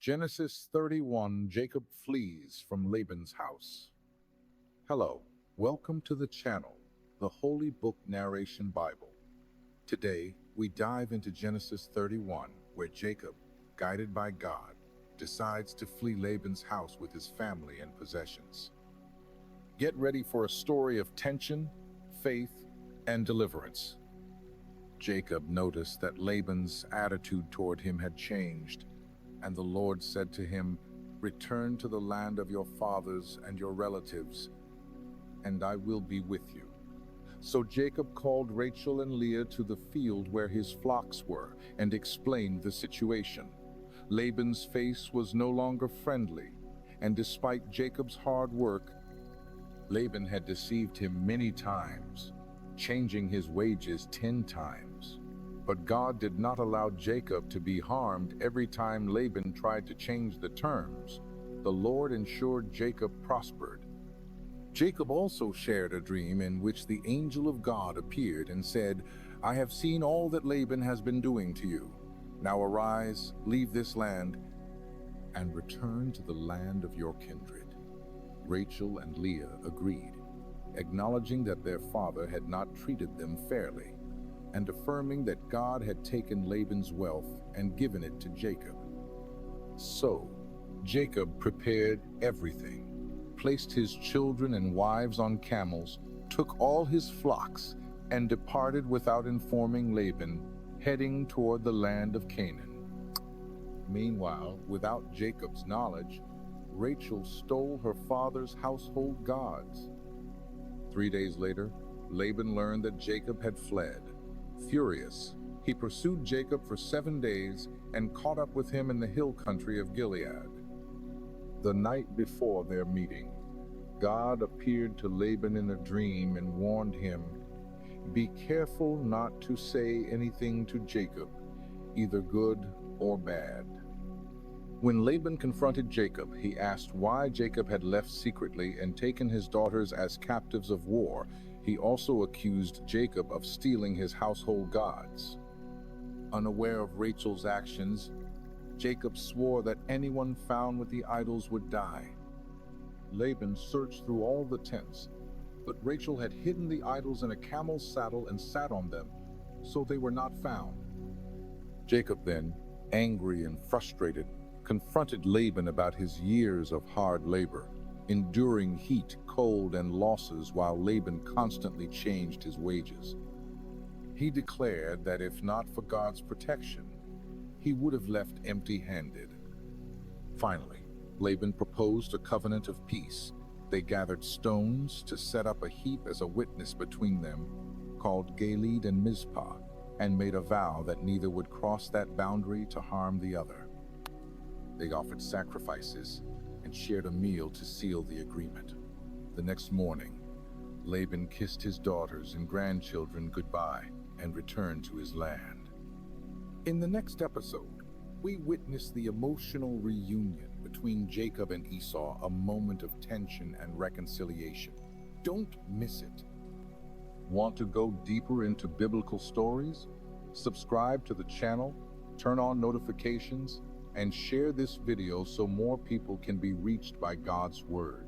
Genesis 31, Jacob flees from Laban's house. Hello, welcome to the channel, the Holy Book Narration Bible. Today, we dive into Genesis 31, where Jacob, guided by God, decides to flee Laban's house with his family and possessions. Get ready for a story of tension, faith, and deliverance. Jacob noticed that Laban's attitude toward him had changed, and the Lord said to him, "Return to the land of your fathers and your relatives, and I will be with you." So Jacob called Rachel and Leah to the field where his flocks were and explained the situation. Laban's face was no longer friendly, and despite Jacob's hard work, Laban had deceived him many times, changing his wages 10 times. But God did not allow Jacob to be harmed every time Laban tried to change the terms. The Lord ensured Jacob prospered. Jacob also shared a dream in which the angel of God appeared and said, "I have seen all that Laban has been doing to you. Now arise, leave this land, and return to the land of your kindred." Rachel and Leah agreed, acknowledging that their father had not treated them fairly, and affirming that God had taken Laban's wealth and given it to Jacob. So, Jacob prepared everything, placed his children and wives on camels, took all his flocks, and departed without informing Laban, heading toward the land of Canaan. Meanwhile, without Jacob's knowledge, Rachel stole her father's household gods. 3 days later, Laban learned that Jacob had fled. Furious, he pursued Jacob for 7 days and caught up with him in the hill country of Gilead. The night before their meeting, God appeared to Laban in a dream and warned him, "Be careful not to say anything to Jacob, either good or bad." When Laban confronted Jacob, he asked why Jacob had left secretly and taken his daughters as captives of war. He also accused Jacob of stealing his household gods. Unaware of Rachel's actions, Jacob swore that anyone found with the idols would die. Laban searched through all the tents, but Rachel had hidden the idols in a camel's saddle and sat on them, so they were not found. Jacob then, angry and frustrated, confronted Laban about his years of hard labor, enduring heat, cold, and losses while Laban constantly changed his wages. He declared that if not for God's protection, he would have left empty-handed. Finally, Laban proposed a covenant of peace. They gathered stones to set up a heap as a witness between them, called Gilead and Mizpah, and made a vow that neither would cross that boundary to harm the other. They offered sacrifices and shared a meal to seal the agreement. The next morning, Laban kissed his daughters and grandchildren goodbye and returned to his land. In the next episode, we witness the emotional reunion between Jacob and Esau, a moment of tension and reconciliation. Don't miss it. Want to go deeper into biblical stories? Subscribe to the channel, turn on notifications, and share this video so more people can be reached by God's Word.